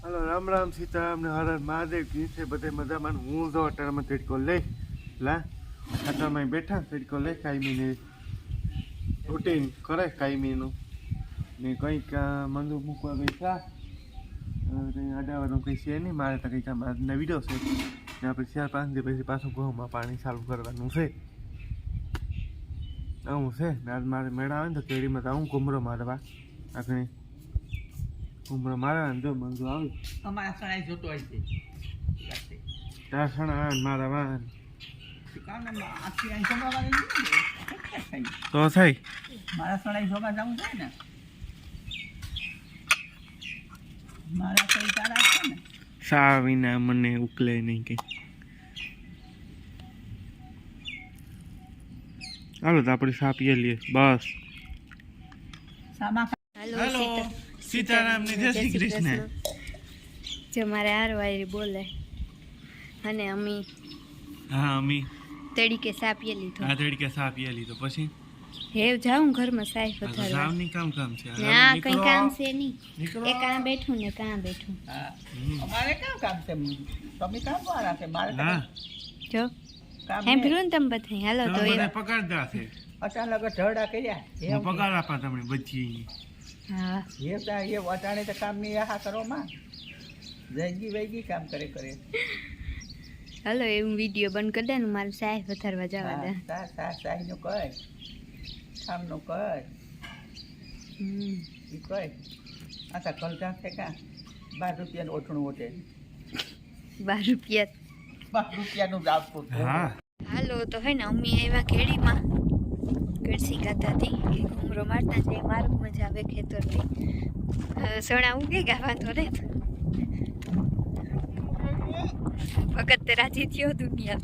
Hello Ram Ram Sitaram ને હર હર મહાદેવ કી છે બધે મજામાં હું જો અટાણામાં તડકો લઈ લા અટાણામાં બેઠા તડકો લઈ કાયમીને રૂટીન કરે કાયમીનું ને કંઈક મંદુ મૂકવા બેઠા અડાવાનું કંઈ છે નહીં મારે તો કંઈક આજના વિડીયો છે ને આપણે 4-5 દિવસ પછી પાછું ઘઉંમાં પાણી ચાલુ કરવાનું છે આવું છે ને આજ મારે મેળા આવે ને તો કેરીમાં તો આવું કુમરો મારવા આપણે ઉમરો મારા જો મંજુ આવી અમારા સણાઈ જોતો હોય છે તારા સણા મારા વાન તો થઈ મારા સણાઈ જોવા જવું છે ને મારા તો તારા છે ને સા વિના મને ઉકલે નહીં કે હાલો તો આપણે સા પીએ લઈએ બસ હેલો સીતારામ ને જય શ્રી કૃષ્ણ જો મારે હારવારી બોલે અને અમી હા અમી તડીકે સાપીએ લીધો આ તડીકે સા પીએ લીધો પછી હેવ જાઉં ઘરમાં સાઈ વધારવા સાવની કામ છે ના કઈ કામ છે નહીં એ કાં બેઠું ને કાં બેઠું અમારે કામ છે તમે કામ વાળા છે મારે હા જો કામ એમ ફિરું ને તમે બધા હાલો તો એ પગારદા છે અચાનક ઢળડા કર્યા હું પગાર આપા તમને બચી હા એ વટાણે તો કામ ની આહા કરો માં જૈગી વૈગી કામ કરે હાલો એવું વિડીયો બંધ કરી દે ને મારે સાઈ વધારવા જવા દે સાહી નું કર કામ નું કર ઈ કર આ તો કલજા છે કા 12 રૂપિયાનું ઓઠણું ઓટે 12 રૂપિયા 12 રૂપિયાનું જ આપતું હા હાલો તો હે ને અમ્મી આવ્યા કેડીમાં ગળસી ગાતા હતી કે ઘૂમરો મારતા જાય મારું મજા આવે ખેતરથી સણા ઉગે ગયા વાંધો ને વખત તે રાજી થયો દુનિયા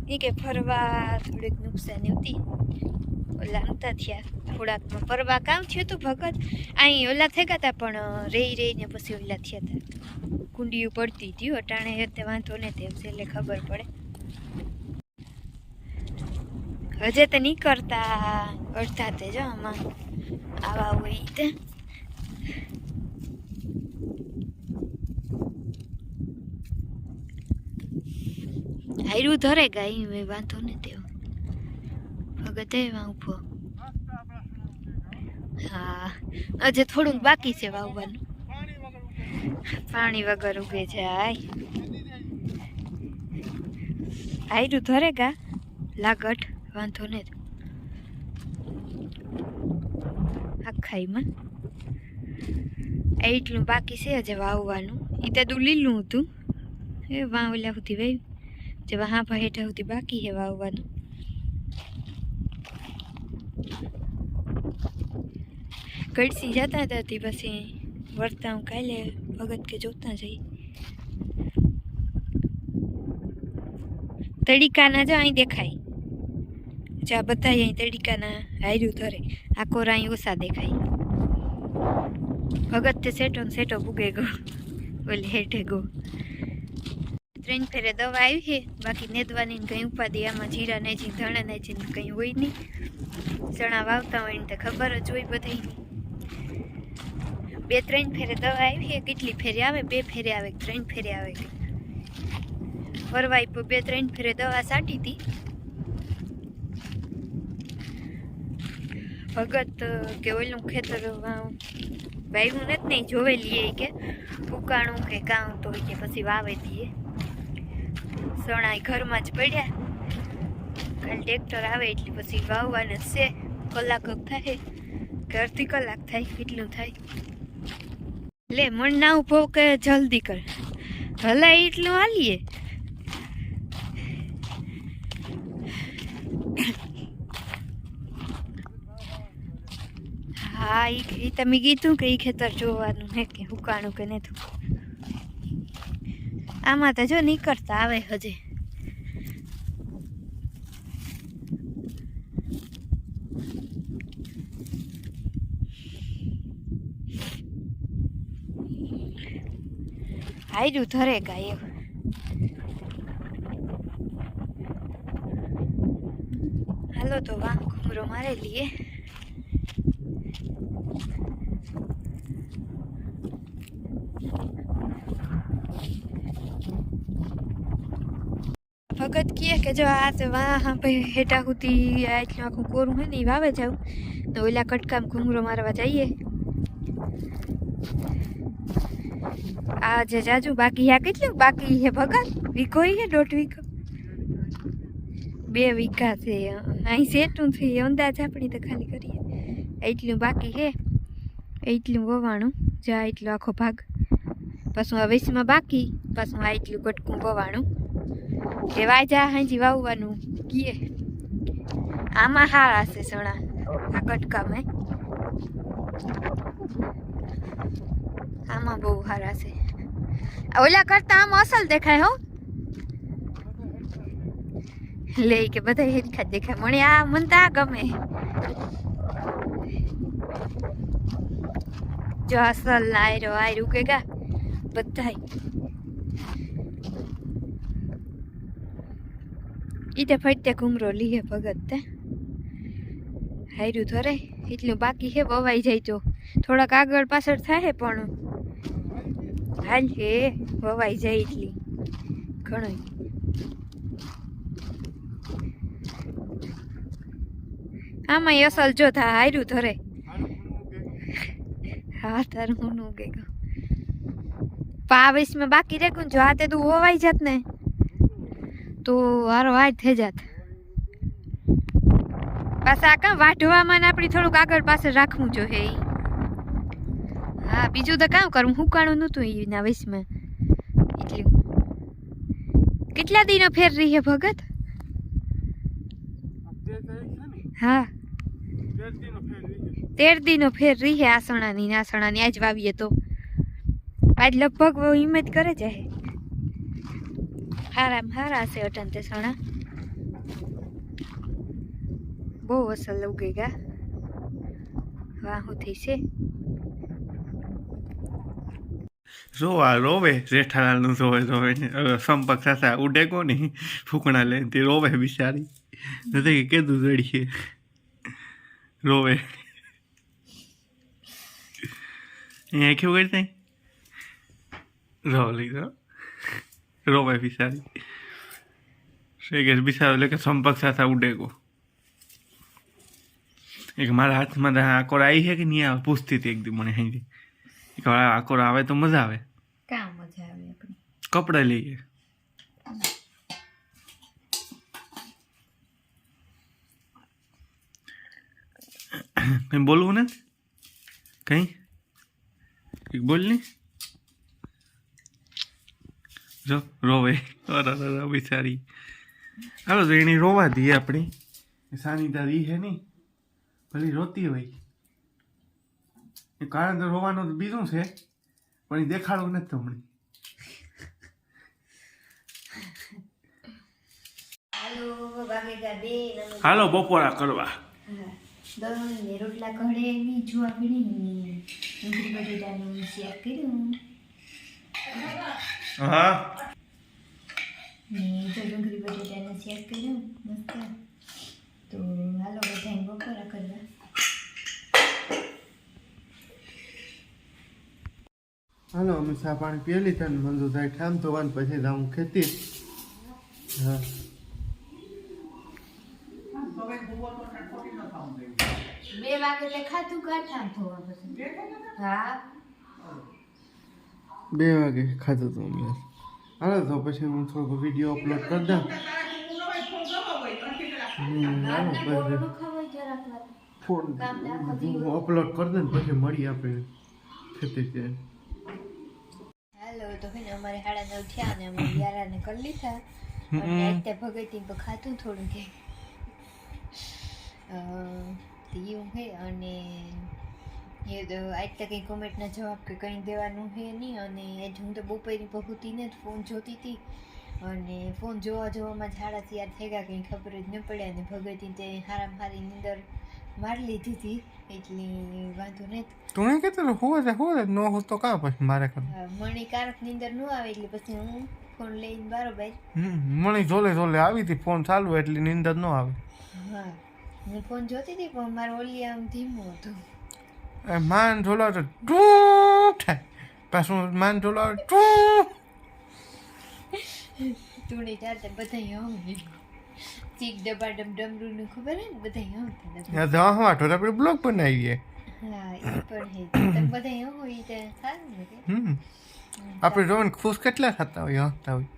એ કે ફરવા થોડીક નુકસાની હતી ઓલા નહોતા થયા થોડાકમાં ફરવા કામ થયું હતું ભગત અહીં ઓલા થઈ ગયા હતા પણ રહીને પછી ઓલા થયા હતા કુંડીયું પડતી હતી અટાણે તે વાંધો ને તેમ એટલે ખબર પડે હજે તો નહીં કરતા અડધા તે જો આમાં આવા હોય તે હાયરું ધરે ગાય વાંધો ને તેવો ભગત એવા ઉભો હા હજે થોડુંક બાકી છે વાવવાનું પાણી વગર ઉગે છે હાયરું ધરે ગા લાગટ વાંધો ને આખાઈમાં એટલું બાકી છે હજે વાવવાનું એ તો લીલું હતું એ વાવલા સુધી વાવ્યું જે હા ભાઈ હેઠા સુધી બાકી છે વાવવાનું ગળસી જતા હતા પછી વર્તા હું કાલે ભગત કે જોતા જઈ તડીકાના જો અહીં દેખાય જા બધા અહીં તડીકાના હાર્યું ધરે આ કોરા અહીં ઓછા દેખાય ભગત તે સેટો ભૂગે ગો ઓલે હેઠે ગો 3 ફેરે દવા આવી છે બાકી નેદવાની કંઈ ઉપાધિ આમાં જીરા ને છે ધણા ને છે કંઈ હોય નહીં ચણા વાવતા હોય ને તો ખબર જ હોય બધાની 2-3 ફેરે દવા આવી છે કેટલી ફેરે આવે 2 ફેરે આવે 3 ફેરે આવે ફરવાઈ 2-3 ફેરે દવા છાંટી હતી ભગત કે ઓલું ખેતર વાવ્યું નથી નહીં જોવેલી કે ઉકાણું કે કામ તો કે પછી વાવે દઈએ સણા ઘરમાં જ પડ્યા કાલે ટ્રેક્ટર આવે એટલે પછી વાવવાના છે કલાક થાય કે અડધી કલાક થાય કેટલું થાય લે મન ના ઉભો કે જલ્દી કર હલાય એટલું હાલીએ હા એ તમે કીધું કે એ ખેતર જોવાનું હે કે ઉકાણું કે નહીં આમાં તો જો નીકળતા આવે હજે હાયરું ધરે ગાય હાલો તો વાં ઘૂમરો મારે લઈએ ભગત કહે કે જો આ તો વાહ હા ભાઈ હેઠા સુધી આટલું આખું કોરું હોય ને એ વાવે જાઉં તો ઓલા કટકામ ઘૂંઘરો મારવા જઈએ આ જે જાજુ બાકી આ કેટલું બાકી છે ભગત વીઘો હે 1.5 વીઘો 2 વીઘા છે અહીં સેટું છે અંદાજ આપણી તો ખાલી કરીએ એટલું બાકી છે એટલું વવાણું જા એટલો આખો ભાગ પાછું આ વેસમાં બાકી પાછું આ એટલું કટકું વવાણું એ વાજા હાજી વાવવાનું કીએ આમાં હારા છે સણા આ કટકામાં આમાં બહુ સારા છે ઓલા કરતા આમ અસલ દેખાય હો લે કે બધા હેરખા દેખાય મને આ મને તો આ ગમે જો અસલ આયરો આયરું કે ગા બધાય ઈતે ફટતે ઘૂમરો લીહે ભગત તે હાયરું ધરે એટલું બાકી હે વવાઈ જાય તો થોડાક આગળ પાછળ થાય પણ હાલ હે વવાઈ જાય એટલી ઘણું આમાં અસલ જો થા હાયરું ધરે હા તારું હું નું કે પાવેશમાં બાકી રેખું જો હાથે તું હોવાઈ જાત ને તો હારો હાથ થઈ જાત પાછા કાં વાઢવામાં આપણી થોડુંક આગળ પાછળ રાખવું જોઈએ હા બીજું તો કામ કરું હુકાણું નહોતું એના વેશમાં એટલું કેટલા દિનો ફેર રહી હે ભગત હા 13 દિનો ફેર રહી હે આસણાની આજ વાવીએ તો આજ લગભગ હિંમત કરે છે હારા છે અટન તે સણા બહુ અસલ ઉગે ગા વાહુ થઈ છે રોવે જેઠાલાલનું રોવે સંપર્ક સાથે ઉડે કોની ફૂકણા લે તે રોવે બિચારી નથી કે કીધું રડીએ રોવે અહીંયા કેવું કરી લીધો રોવે બિચારી કે બિચારો એટલે કે સંપર્ક સાથે ઉડે કો એક મારા હાથમાં આકોર આવી છે કે નહીં આવે પૂછતી હતી એકદમ મને અહીં આકોર આવે તો મજા આવે કામ મજા આવે આપણે કપડા લઈએ કંઈ બોલવું ને કંઈ બોલ ને જો રોવે બિચારી હાલો તો એની રોવા દઈએ આપણી સાનિતા રી હે નહીં ભલે રોતી હોય એ કારણ તો રોવાનું તો બીજું છે પણ એ દેખાડવું નથી તમને હાલો બપોરા કરવા દહીં રોટલા ઘડે બી જોવા પડી ડુંગળી બટેટાનું શેક કર્યું હા ને તો ડુંગળી બટેટાનું શેક કર્યું મસ્ત તો હાલો બધાને બપોરા કરવા હાલો અમે ચા પાણી પી લીધા ને મંજુ થાય ઠામ ધોવાનું પછી જાઉં ખેતી હા 2 વાગે એટલે ખાતું કાઠા ધોવા પછી હા 2 વાગે ખાધું હતું મેં હાલો તો પછી હું થોડોક વિડીયો અપલોડ કરી દઉં ફોન હું અપલોડ કરી દઉં પછી મળીએ આપણે ખેતી ત્યાં હાલો તો હે ને અમારે 9:30 થયા ને અમે યારાને કરી લીધા અને અત્યારે ભગતી પર ખાતું થોડું કે એવું હે અને એ આજ તો કંઈ કોમેન્ટના જવાબ કે કંઈ દેવાનું હે નહીં અને આજ હું તો બપોરની પહોંચીને જ ફોન જોતી હતી અને ફોન જોવામાં ઝાડા તૈયાર થઈ ગયા કંઈ ખબર જ ન પડે અને ભગતી તે હારી નીંદર મારી લીધી હતી એટલી વાંધો નહીં તું એ કહેતો હોવે ન હોત તો કાં પછી મારે મણી કારક નીંદર ન આવે એટલે પછી હું ફોન લઈને બરોબર મણી ઝોલે આવી હતી ફોન ચાલુ એટલે નીંદર ન આવે હા હું ફોન જોતી હતી પણ મારો ઓલી આમ ધીમો હતો માન ઝોલા તો ટૂ થાય પાછું માન ઝોલા ટૂ તુણે ચાલતા બધા હમ ચીક ડબ્બા ડમડમરું નું ખબર હે ને બધા હમ યા તો વાટો તો આપણે બ્લોગ બનાવીએ. હા એ પણ હે તમે બધા હમ હોય તો સારું ને કે? આપણે જોવાનું ખુશ કેટલા થતા હોય હસતા હોય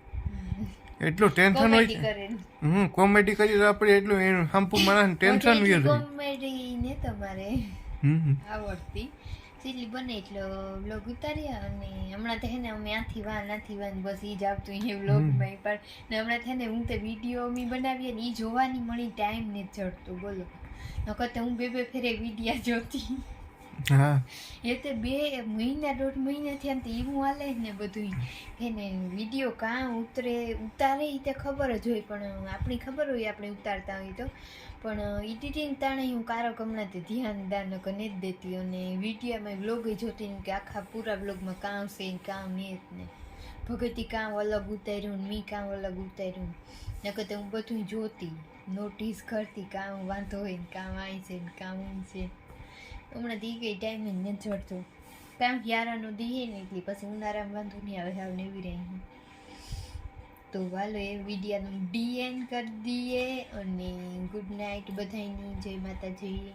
એટલું ટેન્શન કોમેડી હોય. કરે કોમેડી કરી તો આપણે એટલું એનું હંપુ માણસ ટેન્શન વ્યુ થાય. કોમેડી ને તમારે આવડતી જેટલી બને એટલો વ્લોગ ઉતાર્યા અને હમણાં તો હે ને અમે આથી વાન બસ ઈ જ આવતું એ વ્લોગમાં પણ ને હમણાં છે ને હું તો વિડીયો અમે બનાવીએ ને ઈ જોવાની મળી ટાઈમ ને ચડતો બોલો નકર તો હું બે ફેરે વિડીયા જોતી. હા એ તો 2 મહિના 1.5 મહિના થયા ને એવું હાલે ને બધું કે ને વિડીયો કાં ઉતારે એ તો ખબર જ હોય પણ આપણી ખબર હોય આપણે ઉતારતા હોય તો પણ એડિટિંગ તાણે હું કારક હમણાં ધ્યાન દાન કરી જ દેતી અને વિડીયોમાં બ્લોગ જોતી કે આખા પૂરા બ્લોગમાં કામ છે ને કામ નહીં ને ભગતી કામ અલગ ઉતાર્યું ને મી કામ અલગ ઉતાર્યું નકર તો હું બધું જોતી નોટિસ કરતી કામ વાંધો હોય ને કામ આવી છે ને કામ છે. હમણાં દી ગઈ ટાઈમ જ નથી જડતો કામ યારાનો દીએ ને એટલે પછી ઉનાળામાં વાંધો નહીં આવે હાવ ને એવી રહી. તો વાલો એ વિડીયાનું ડીએન કરી દઈએ અને ગુડ નાઇટ બધાની જય માતાજી.